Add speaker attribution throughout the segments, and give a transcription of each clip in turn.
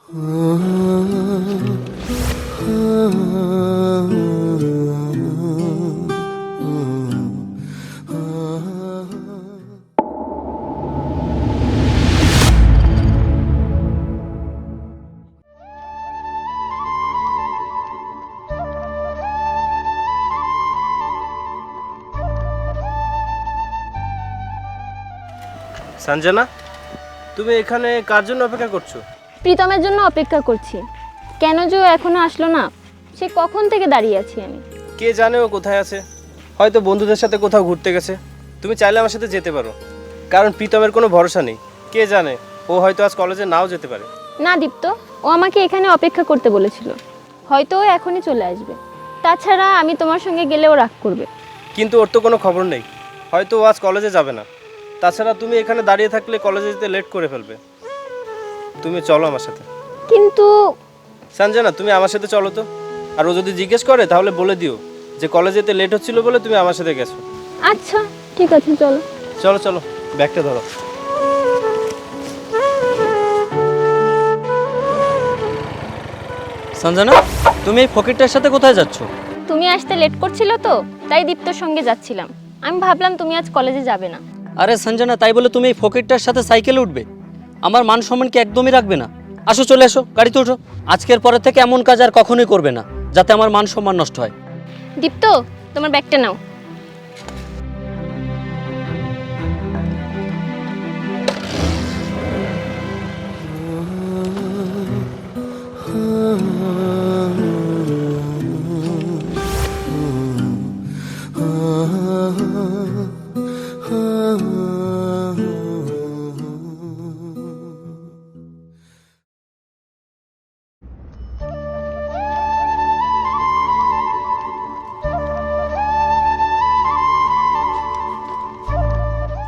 Speaker 1: সঞ্জনা, তুমি এখানে কার জন্য অপেক্ষা করছো?
Speaker 2: প্রীতমের জন্য অপেক্ষা করছি। কেন যে ও এখনো আসলো না, সে কখন থেকে দাঁড়িয়ে আছি আমি।
Speaker 1: কে জানে ও কোথায় আছে, হয়তো বন্ধুদের সাথে কোথাও ঘুরতে গেছে। তুমি চাইলে আমার সাথে যেতে পারো, কারণ প্রীতমের কোনো ভরসা নেই। কে জানে, ও হয়তো আজ কলেজে নাও যেতে পারে।
Speaker 2: না দীপ্ত, ও আমাকে এখানে অপেক্ষা করতে বলেছিল, হয়তো ও এখনই চলে আসবে। তাছাড়া আমি তোমার সঙ্গে গেলে ও রাগ করবে।
Speaker 1: কিন্তু ওর তো কোনো খবর নেই, হয়তো ও আজ কলেজে যাবে না। তাছাড়া তুমি এখানে দাঁড়িয়ে থাকলে কলেজে যেতে লেট করে ফেলবে। তুমি চলো আমার সাথে।
Speaker 2: কিন্তু
Speaker 1: সঞ্জনা, তুমি আমার সাথে চলো তো। আর ও যদি জিজ্ঞেস করে তাহলে বলে দিও যে কলেজে যেতে লেট হচ্ছিল বলে তুমি আমার সাথে গেছো।
Speaker 2: আচ্ছা ঠিক আছে, চলো।
Speaker 1: চলো চলো, ব্যাগটা ধরো।
Speaker 3: সঞ্জনা, তুমি এই ফকিরটার সাথে কোথায় যাচ্ছ?
Speaker 2: তুমি আসতে লেট করছিল তো, তাই দীপ্তর সঙ্গে যাচ্ছিলাম। আমি ভাবলাম তুমি আজ কলেজে যাবে না।
Speaker 3: আরে সঞ্জনা, তাই বলে তুমি এই ফকিরটার সাথে সাইকেলে উঠবে? আমার মান সম্মান কি একদমই রাখবে না? আসো, চলে আসো, গাড়িতে ওঠো। আজকের পরে থেকে এমন কাজ আর কখনোই করবে না, যাতে আমার মান সম্মান নষ্ট হয়।
Speaker 2: দীপ্ত, তোমার ব্যাগটা নাও।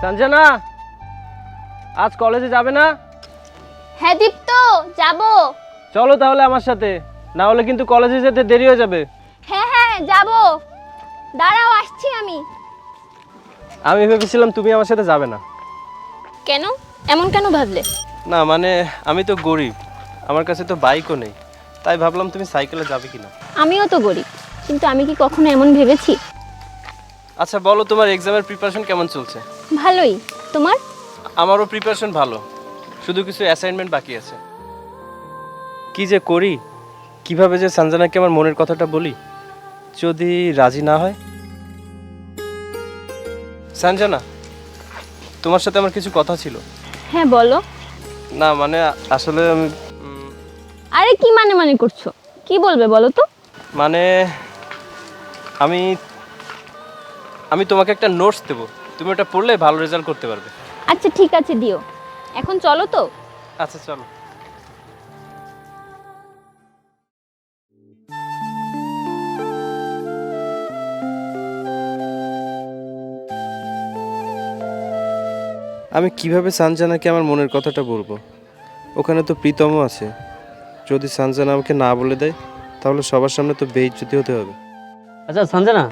Speaker 1: সঞ্জনা, আজ কলেজে যাবে না?
Speaker 2: হ্যাঁ দীপ্ত, যাবো।
Speaker 1: চলো তাহলে আমার সাথে, না হলে কিন্তু কলেজে যেতে দেরি হয়ে যাবে।
Speaker 2: হ্যাঁ হ্যাঁ যাবো, দাঁড়াও আসছি আমি।
Speaker 1: আমি ভেবেছিলাম তুমি আমার সাথে যাবে না।
Speaker 2: কেন, এমন কেন ভাবলে?
Speaker 1: না মানে, আমি তো গরিব, আমার কাছে তো বাইকও নেই, তাই ভাবলাম তুমি সাইকেলে যাবে কিনা।
Speaker 2: আমিও তো গরিব, কিন্তু আমি কি কখনো এমন ভেবেছি?
Speaker 1: আচ্ছা বলো, তোমার এক্সামের প্রিপারেশন কেমন চলছে?
Speaker 2: ভালোই। তোমার?
Speaker 1: আমারও প্রিপারেশন ভালো, শুধু কিছু অ্যাসাইনমেন্ট বাকি আছে। কি যে করি, কিভাবে যে সঞ্জনাকে আমার মনের কথাটা বলি, যদি রাজি না হয়। সঞ্জনা, তোমার সাথে আমার কিছু কথা ছিল।
Speaker 2: হ্যাঁ বলো।
Speaker 1: না মানে, আসলে আমি
Speaker 2: আরে কি মানে মানে করছো, কি বলবে বলো তো?
Speaker 1: মানে আমি আমি তোমাকে একটা নোটস দেবো, তুমি ওটা পড়লে ভালো রেজাল্ট করতে পারবে।
Speaker 2: আচ্ছা ঠিক আছে, দিও। এখন চলো তো।
Speaker 1: আচ্ছা চলো। আমি কিভাবে সঞ্জনাকে আমার মনের কথাটা বলবো? ওখানে তো প্রীতমও আছে। যদি সঞ্জনা আমাকে না বলে দেয়, তাহলে সবার সামনে তো বেইজ্জতি হতে হবে।
Speaker 3: আচ্ছা সঞ্জনা,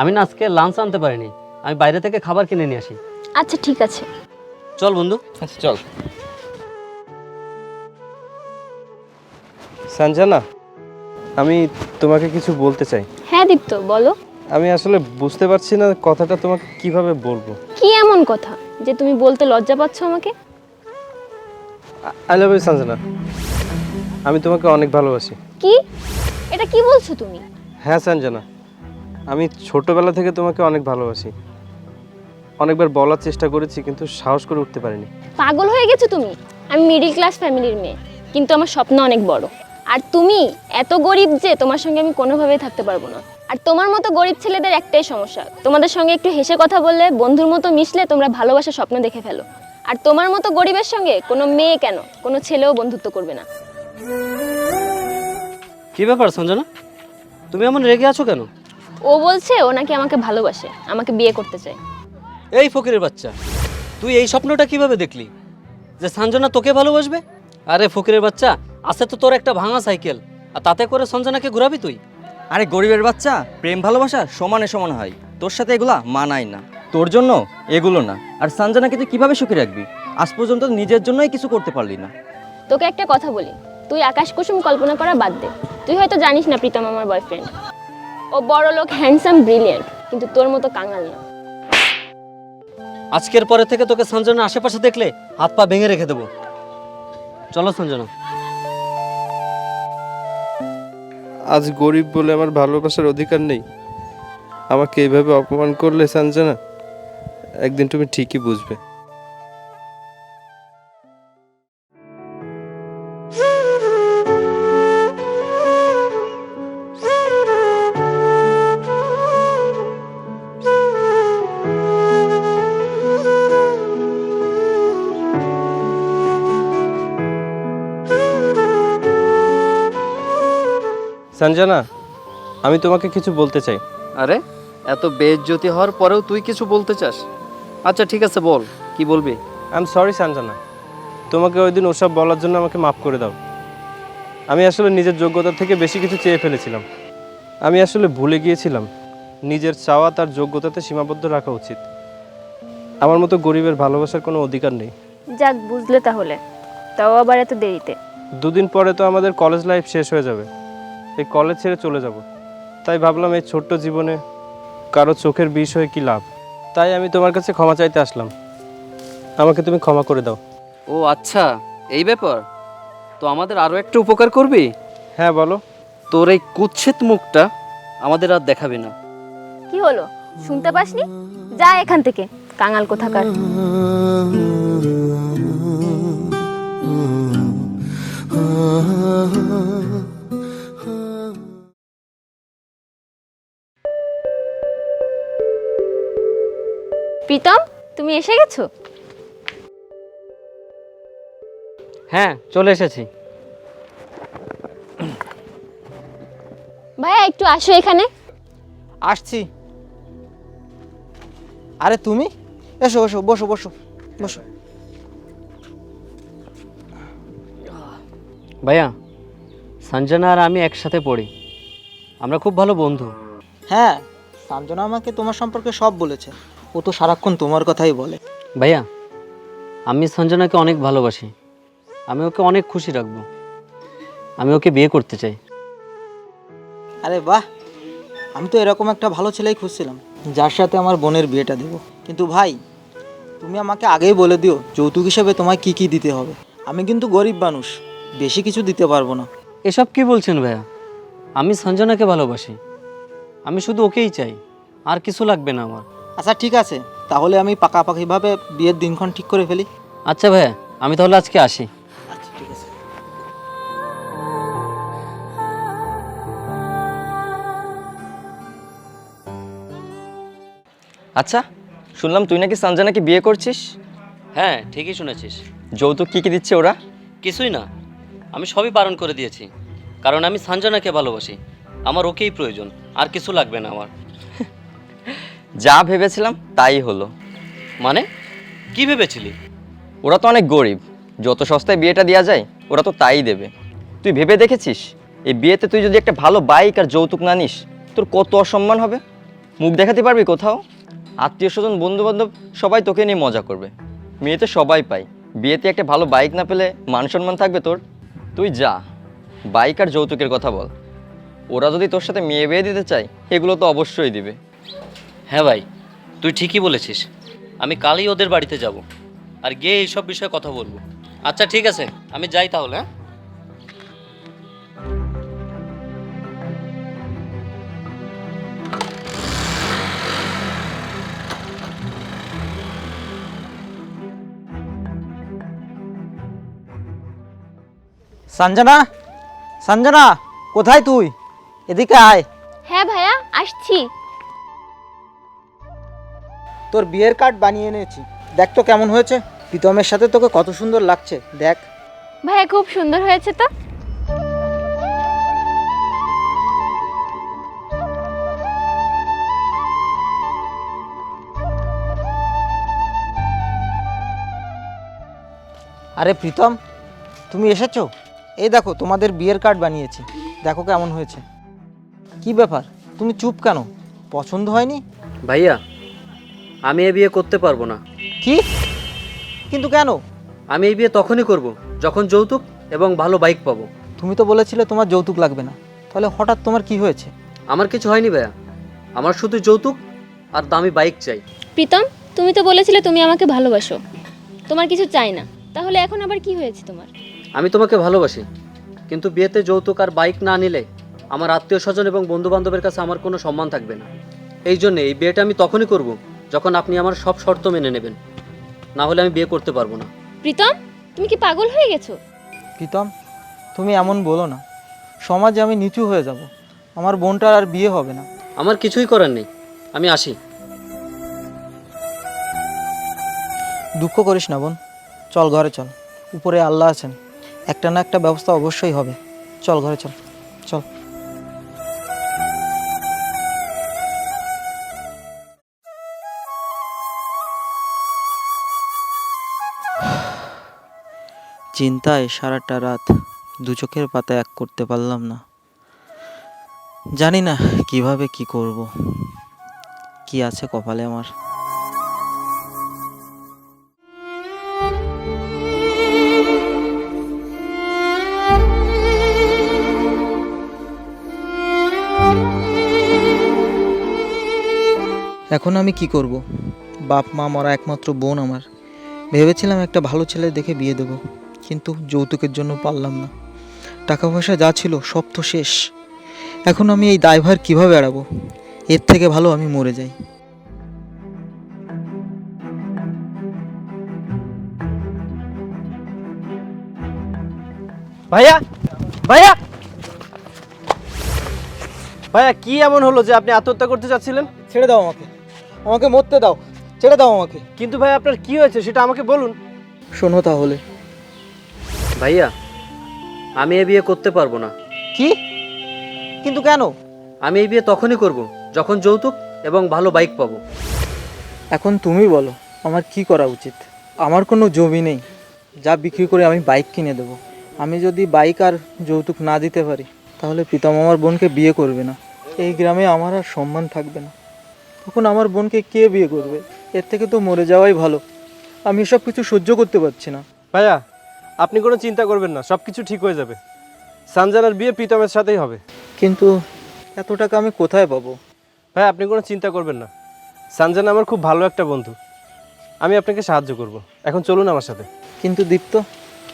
Speaker 3: আমি না আজকে লাঞ্চ আনতে পারিনি, আমি বাইরে থেকে খাবার কিনে নিয়ে আসি।
Speaker 2: আচ্ছা ঠিক আছে।
Speaker 3: চল বন্ধু।
Speaker 1: আচ্ছা চল। সঞ্জনা, আমি তোমাকে কিছু বলতে চাই।
Speaker 2: হ্যাঁ দীপ্ত, বলো।
Speaker 1: আমি আসলে বুঝতে পারছি না কথাটা তোমাকে কিভাবে বলবো।
Speaker 2: কি এমন কথা যে তুমি বলতে লজ্জা পাচ্ছ আমাকে?
Speaker 1: আই লাভ ইউ সঞ্জনা, আমি তোমাকে অনেক ভালোবাসি।
Speaker 2: কি, এটা কি বলছো তুমি?
Speaker 1: হ্যাঁ সঞ্জনা, আমি ছোটবেলা থেকে তোমাকে অনেক ভালোবাসি। অনেকবার বলার চেষ্টা করেছি, কিন্তু সাহস করে উঠতে পারিনি।
Speaker 2: পাগল হয়ে গেছো তুমি? আমি মিডল ক্লাস ফ্যামিলির মেয়ে, কিন্তু আমার স্বপ্ন অনেক বড়। আর তুমি এত গরিব যে তোমার সঙ্গে আমি কোনোভাবেই থাকতে পারবো না। আর তোমার মতো গরিব ছেলেদের একটাই সমস্যা, তোমাদের সঙ্গে একটু হেসে কথা বললে, বন্ধুর মতো মিশলে তোমরা ভালোবাসার স্বপ্ন দেখে ফেলো। আর তোমার মতো গরিবের সঙ্গে কোনো মেয়ে কেন, কোনো ছেলেও বন্ধুত্ব করবে না।
Speaker 3: কি ব্যাপার সঞ্জনা, তুমি এমন রেগে আছো কেন?
Speaker 2: ও বলছে ও নাকি আমাকে ভালোবাসে, আমাকে বিয়ে করতে চায়।
Speaker 3: এই ফকিরের বাচ্চা, তুই এই স্বপ্নটা কিভাবে দেখলি যে সঞ্জনা তোকে ভালোবাসবে? আরে ফকিরের বাচ্চা, আছে তো তোর একটা ভাঙা সাইকেল, আর তাতে করে সঞ্জনাকে ঘোরাবি তুই?
Speaker 4: আরে গরিবের বাচ্চা, প্রেম ভালোবাসা সমানে সমান হয়। তোর সাথে এগুলা মানায় না, তোর জন্য এগুলো না। আর সঞ্জনাকে তুই কিভাবে সুখী রাখবি? আজ পর্যন্ত নিজের জন্যই কিছু করতে পারলি না।
Speaker 2: তোকে একটা কথা বলি, তুই আকাশ কুসুম কল্পনা করা বাদ দে। তুই হয়তো জানিস না প্রীতম আমার বয়ফ্রেন্ড। ও বড় লোক, হ্যান্ডসাম, ব্রিলিয়েন্ট, কিন্তু তোর মতো কাঙাল না।
Speaker 3: আজকের পরে থেকে তোকে সঞ্জনার আশেপাশে দেখলে হাত পা ভেঙে রেখে দেবো। চলো সঞ্জনা।
Speaker 1: আজ গরিব বলে আমার ভালোবাসার অধিকার নেই? আমাকে এইভাবে অপমান করলে সঞ্জনা, একদিন তুমি ঠিকই বুঝবে। সঞ্জনা, আমি তোমাকে কিছু বলতে চাই।
Speaker 4: আরে এত বেইজ্জতি হওয়ার পরেও তুই কিছু বলতে চাস? আচ্ছা ঠিক আছে, বল কি বলবি।
Speaker 1: আই এম সরি সঞ্জনা, তোমাকে ওই দিন ওসব বলার জন্য আমাকে মাফ করে দাও। আমি আসলে নিজের যোগ্যতা থেকে বেশি কিছু চেয়ে ফেলেছিলাম। আমি আসলে ভুলে গিয়েছিলাম নিজের চাওয়া তার যোগ্যতাতে সীমাবদ্ধ রাখা উচিত। আমার মতো গরিবের ভালোবাসার কোনো অধিকার নেই।
Speaker 2: যাক, বুঝলে তাহলে, তাও আবার এত দেরিতে।
Speaker 1: দুদিন পরে তো আমাদের কলেজ লাইফ শেষ হয়ে যাবে। এই কলেজ ছেড়ে চলে যাব। তাই ভাবলাম এই ছোট্ট জীবনে কারো চোখের বিষ হয়ে কী লাভ। তাই আমি তোমার কাছে ক্ষমা চাইতে আসলাম। আমাকে তুমি ক্ষমা করে দাও।
Speaker 4: ও আচ্ছা, এই ব্যাপার। তো আমাদের আরও একটা উপকার করবি?
Speaker 1: হ্যাঁ বলো।
Speaker 4: তোর এই কুৎসিত মুখটা আমাদের আর দেখাবি না।
Speaker 2: কি হলো, শুনতে পাসনি? যা এখান থেকে, কাঙাল কোথাকার। প্রীতম, তুমি এসে গেছো?
Speaker 3: হ্যাঁ, চলে এসেছি।
Speaker 2: ভাইয়া একটু আসো এখানে।
Speaker 5: আসছি। আরে তুমি এসো এসো, বসো বসো বসো।
Speaker 3: ভাইয়া, সঞ্জনা আর আমি একসাথে পড়ি। আমরা খুব ভালো বন্ধু।
Speaker 5: হ্যাঁ, সাঞ্জনা আমাকে তোমার সম্পর্কে সব বলেছে। ও তো সারাক্ষণ তোমার কথাই বলে।
Speaker 3: ভাইয়া, আমি সঞ্জনাকে অনেক ভালোবাসি। আমি ওকে অনেক খুশি রাখবো। আমি ওকে বিয়ে করতে চাই।
Speaker 5: আরে বাহ, আমি তো এরকম একটা ভালো ছেলেই খুঁজছিলাম যার সাথে আমার বোনের বিয়েটা দেবো। কিন্তু ভাই, তুমি আমাকে আগেই বলে দিও যৌতুক হিসেবে তোমায় কি কি দিতে হবে। আমি কিন্তু গরিব মানুষ, বেশি কিছু দিতে পারবো না।
Speaker 3: এসব কি বলছেন ভাইয়া? আমি সঞ্জনাকে ভালোবাসি। আমি শুধু ওকেই চাই, আর কিছু লাগবে না আমার।
Speaker 5: আচ্ছা ঠিক আছে, তাহলে আমি পাকাপাকিভাবে বিয়ের দিনক্ষণ ঠিক করে ফেলি।
Speaker 3: আচ্ছা ভাইয়া, আমি তাহলে আজকে আসি।
Speaker 5: আচ্ছা ঠিক আছে।
Speaker 4: আচ্ছা, শুনলাম তুই নাকি সঞ্জনাকে বিয়ে করছিস।
Speaker 3: হ্যাঁ, ঠিকই শুনেছিস।
Speaker 4: যৌতুক কি কি দিচ্ছে ওরা?
Speaker 3: কিছুই না, আমি সবই বারণ করে দিয়েছি। কারণ আমি সঞ্জনাকে ভালোবাসি। আমার ওকেই প্রয়োজন, আর কিছু লাগবে না আমার।
Speaker 4: যা ভেবেছিলাম তাই হলো।
Speaker 3: মানে কি ভেবেছিলি?
Speaker 4: ওরা তো অনেক গরিব, যত সস্তায় বিয়েটা দেওয়া যায় ওরা তো তাই দেবে। তুই ভেবে দেখেছিস এই বিয়েতে তুই যদি একটা ভালো বাইক আর যৌতুক না নিস তোর কত অসম্মান হবে? মুখ দেখাতে পারবি কোথাও? আত্মীয় স্বজন বন্ধু বান্ধব সবাই তোকে নিয়ে মজা করবে। মেয়েতে সবাই পায়, বিয়েতে একটা ভালো বাইক না পেলে মান সম্মান থাকবে তোর? তুই যা, বাইক আর যৌতুকের কথা বল। ওরা যদি তোর সাথে মেয়ে বিয়ে দিতে চায় এগুলো তো অবশ্যই দিবে।
Speaker 3: হ্যাঁ ভাই, তুই ঠিকই বলেছিস। আমি কালই ওদের বাড়িতে যাব, আর গিয়ে এইসব বিষয়ে কথা বলবো। আচ্ছা ঠিক আছে, আমি যাই তাহলে। হ্যাঁ,
Speaker 5: সঞ্জনা, সঞ্জনা, কোথায় তুই? এদিকে আয়।
Speaker 2: হ্যাঁ ভাইয়া, আসছি।
Speaker 5: তোর বিয়ের কার্ড বানিয়ে এনেছি, দেখ তো কেমন হয়েছে। প্রীতমের সাথে তোকে কত সুন্দর লাগছে, দেখ।
Speaker 2: ভাইয়া খুব সুন্দর হয়েছে তো।
Speaker 5: আরে প্রীতম, তুমি এসেছো? এই দেখো তোমাদের বিয়ের কার্ড বানিয়েছি, দেখো কেমন হয়েছে। কি ব্যাপার, তুমি চুপ কেন? পছন্দ হয়নি?
Speaker 3: ভাইয়া, আমি এই বিয়ে করতে পারবো না।
Speaker 5: কি? কিন্তু কেন?
Speaker 3: আমি এই বিয়ে তখনই করব যখন যৌতুক এবং ভালো বাইক পাবো।
Speaker 5: তুমি তো বলেছিলে তোমার যৌতুক লাগবে না, তাহলে হঠাৎ তোমার কি হয়েছে?
Speaker 3: আমার কিছু হয়নি ভাইয়া, আমার শুধু যৌতুক আর দামি বাইক চাই।
Speaker 2: প্রীতম, তুমি তো বলেছিলে তুমি আমাকে ভালোবাসো, তোমার কিছু চাই না, তাহলে এখন আবার কি হয়েছে তোমার?
Speaker 3: আমি তোমাকে ভালোবাসি, কিন্তু বিয়েতে যৌতুক আর বাইক না নিলে আমার আত্মীয় স্বজন এবং বন্ধু বান্ধবের কাছে আমার কোনো সম্মান থাকবে না। এই জন্য এই বিয়েটা আমি তখনই করব যখন আপনি আমার সব শর্ত মেনে নেবেন, না হলে আমি বিয়ে করতে পারবো না।
Speaker 2: প্রীতম, তুমি কি পাগল হয়ে গেছো?
Speaker 5: প্রীতম, তুমি এমন বলো না, সমাজে আমি নিচু হয়ে যাব, আমার বোনটার আর বিয়ে হবে না।
Speaker 3: আমার কিছুই করার নেই, আমি আসি।
Speaker 5: দুঃখ করিস না বোন, চল ঘরে চল, উপরে আল্লাহ আছেন, একটা না একটা ব্যবস্থা অবশ্যই হবে। চল ঘরে চল, চল। চিন্তায় সারাটা রাত দু চোখের পাতা এক করতে পারলাম না। জানি না কিভাবে কি করব, কি আছে কপালে আমার। এখন আমি কি করব? বাপ মা মরা একমাত্র বোন আমার, ভেবেছিলাম একটা ভালো ছেলে দেখে বিয়ে দেব, কিন্তু যৌতুকের জন্য পারলাম না। টাকা পয়সা যা ছিল সব তো শেষ। এখন আমি এই দায়ভার কিভাবে এড়াবো? এর থেকে ভালো আমি মরে যাই।
Speaker 1: ভাইয়া, ভাইয়া, ভাইয়া, কি এমন হলো যে আপনি আত্মহত্যা করতে চাচ্ছিলেন?
Speaker 5: ছেড়ে দাও আমাকে, আমাকে মরতে দাও, ছেড়ে দাও আমাকে।
Speaker 1: কিন্তু ভাই আপনার কি হয়েছে সেটা আমাকে বলুন।
Speaker 5: শোনো তাহলে।
Speaker 3: ভাইয়া, আমি এই বিয়ে করতে পারবো না।
Speaker 5: কি? কিন্তু কেন?
Speaker 3: আমি এই বিয়ে তখনই করব যখন যৌতুক এবং ভালো বাইক পাবো।
Speaker 5: এখন তুমি বলো আমার কি করা উচিত? আমার কোনো জমি নেই যা বিক্রি করে আমি বাইক কিনে দেবো। আমি যদি বাইক আর যৌতুক না দিতে পারি তাহলে প্রীতম আমার বোনকে বিয়ে করবে না, এই গ্রামে আমার আর সম্মান থাকবে না। তখন আমার বোনকে কে বিয়ে করবে? এর থেকে তো মরে যাওয়াই ভালো। আমি এসব কিছু সহ্য করতে পারছি না।
Speaker 1: ভাইয়া, আপনি কোনো চিন্তা করবেন না, সব কিছু ঠিক হয়ে যাবে। সানজানার বিয়ে প্রীতমের সাথেই হবে।
Speaker 5: কিন্তু এত টাকা আমি কোথায় পাবো?
Speaker 1: ভাই, আপনি কোনো চিন্তা করবেন না, সানজানা আমার খুব ভালো একটা বন্ধু, আমি আপনাকে সাহায্য করব। এখন চলুন আমার সাথে।
Speaker 5: কিন্তু দীপ্ত,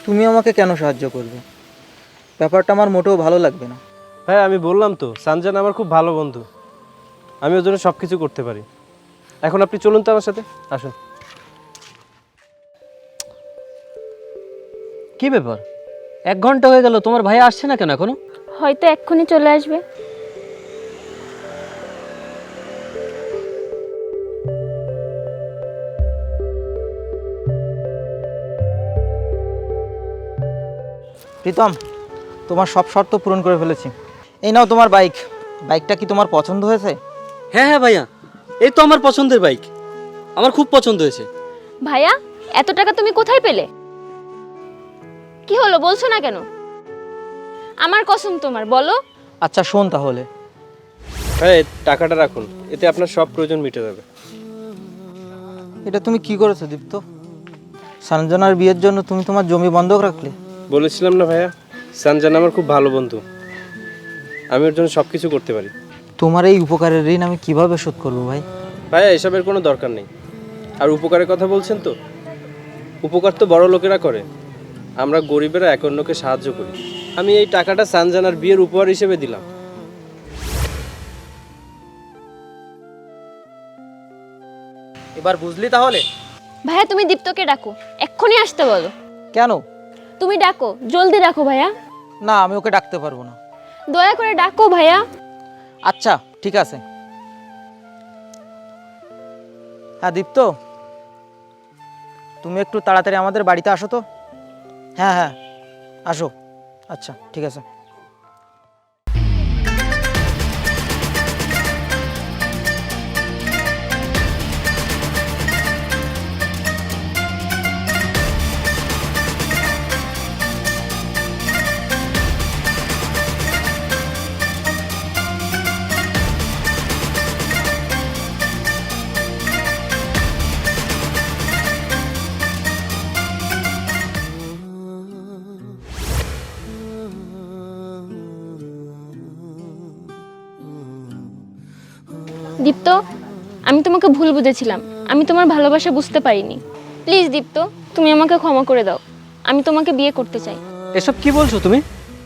Speaker 5: তুমি আমাকে কেন সাহায্য করবে? ব্যাপারটা আমার মোটেও ভালো লাগবে না।
Speaker 1: ভাই, আমি বললাম তো সানজানা আমার খুব ভালো বন্ধু, আমি ওর জন্য সব কিছু করতে পারি। এখন আপনি চলুন তো আমার সাথে, আসুন।
Speaker 3: কি ব্যাপার, 1 ঘন্টা হয়ে গেল, তোমার ভাই আসছে না কেন এখনো?
Speaker 2: হয়তো এক্ষুনি চলে আসবে।
Speaker 5: প্রীতম, তোমার সব শর্ত পূরণ করে ফেলেছি। এই নাও তোমার বাইক। বাইকটা কি তোমার পছন্দ হয়েছে?
Speaker 3: হ্যাঁ হ্যাঁ ভাইয়া, এই তো আমার পছন্দের বাইক, আমার খুব পছন্দ হয়েছে।
Speaker 2: ভাইয়া, এত টাকা তুমি কোথায় পেলে? কি হলো বলছো না কেন? আমার কসম তোমার, বলো।
Speaker 5: আচ্ছা শোন তাহলে।
Speaker 1: ভাই, টাকাটা রাখুন, এতে আপনার সব প্রয়োজন মিটে যাবে।
Speaker 5: এটা তুমি কি করেছো দীপ্ত? সঞ্জনার বিয়ের জন্য তুমি তোমার জমি বন্ধক রাখলে?
Speaker 1: বলেছিলাম না ভাইয়া, সানজানা আমার খুব ভালো বন্ধু, আমি ওর জন্য সব কিছু করতে পারি।
Speaker 5: তোমার এই উপকারের ঋণ আমি কিভাবে শোধ করবো ভাই?
Speaker 1: ভাইয়া, এসবের কোনো দরকার নেই। আর উপকারের কথা বলছেন তো, উপকার তো বড় লোকেরা করে, আমরা গরিবেরা এক অন্যকে সাহায্য করি। আমি এই টাকাটা সানজানার বিয়ের উপহার হিসেবে দিলাম।
Speaker 5: এবার বুঝলি তাহলে?
Speaker 2: ভাইয়া, তুমি দীপ্তকে ডাকো, এক্ষুনি আসতে বলো।
Speaker 5: কেন?
Speaker 2: তুমি ডাকো, জলদি ডাকো ভাইয়া।
Speaker 5: না, আমি ওকে ডাকতে পারবো না।
Speaker 2: দয়া করে ডাকো ভাইয়া।
Speaker 5: আচ্ছা ঠিক আছে। হ্যাঁ দীপ্ত, তুমি একটু তাড়াতাড়ি আমাদের বাড়িতে আসো তো। হ্যাঁ হ্যাঁ, আসো। আচ্ছা ঠিক আছে।
Speaker 2: দীপ্ত, আমি তোমাকে ভুল বুঝেছিলাম। আমি তোমার ভালোবাসা বুঝতে পারিনি। প্লিজ দীপ্ত, তুমি আমাকে ক্ষমা করে দাও। আমি তোমাকে বিয়ে করতে চাই।
Speaker 3: এসব কি বলছো তুমি?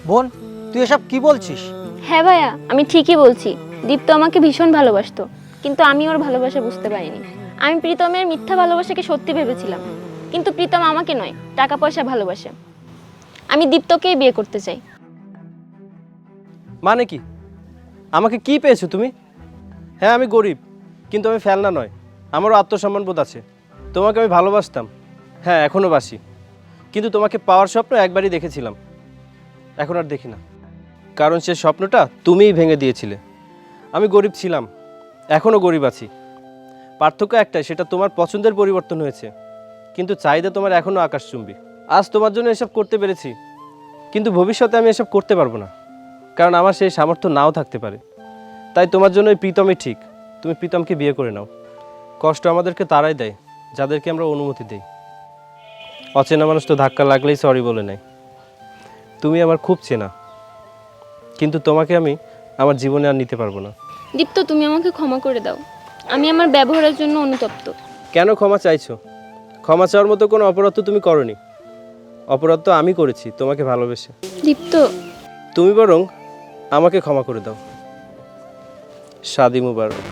Speaker 5: বোন, তুই এসব কি বলছিস?
Speaker 2: হ্যাঁ ভাইয়া, আমি ঠিকই বলছি। দীপ্ত আমাকে ভীষণ ভালোবাসতো, কিন্তু আমি ওর ভালোবাসা বুঝতে পারিনি। আমি প্রীতমের মিথ্যা ভালোবাসাকে সত্যি ভেবেছিলাম, কিন্তু প্রীতম আমাকে নয়, টাকা পয়সা ভালোবাসে। আমি দীপ্তকেই বিয়ে করতে চাই।
Speaker 1: মানে কি? আমাকে কি পেয়েছো তুমি? হ্যাঁ, আমি গরিব, কিন্তু আমি ফেলনা নয়। আমারও আত্মসম্মান বোধ আছে। তোমাকে আমি ভালোবাসতাম, হ্যাঁ এখনও বাসি, কিন্তু তোমাকে পাওয়ার স্বপ্ন একবারই দেখেছিলাম, এখন আর দেখি না। কারণ সে স্বপ্নটা তুমিই ভেঙে দিয়েছিলে। আমি গরিব ছিলাম, এখনও গরিব আছি। পার্থক্য একটাই, সেটা তোমার পছন্দের পরিবর্তন হয়েছে, কিন্তু চাহিদা তোমার এখনও আকাশচুম্বী। আজ তোমার জন্য এসব করতে পেরেছি, কিন্তু ভবিষ্যতে আমি এসব করতে পারবো না, কারণ আমার সেই সামর্থ্য নাও থাকতে পারে। তাই তোমার জন্য এই প্রীতমই ঠিক। তুমি প্রীতমকে বিয়ে করে নাও। কষ্ট আমাদেরকে তারাই দেয় যাদেরকে আমরা অনুমতি দিই। অচেনা মানুষ তো ধাক্কা লাগলেই সরি বলে নেয়। তুমি আমার খুব চেনা, কিন্তু তোমাকে আমি আমার জীবনে আর নিতে পারবো না।
Speaker 2: দীপ্ত, তুমি আমাকে ক্ষমা করে দাও। আমি আমার ব্যবহারের জন্য অনুতপ্ত।
Speaker 1: কেন ক্ষমা চাইছো? ক্ষমা চাওয়ার মতো কোনো অপরাধ তো তুমি করনি। অপরাধ তো আমি করেছি তোমাকে ভালোবেসে।
Speaker 2: দীপ্ত,
Speaker 1: তুমি বরং আমাকে ক্ষমা করে দাও। শাদি মুবারক।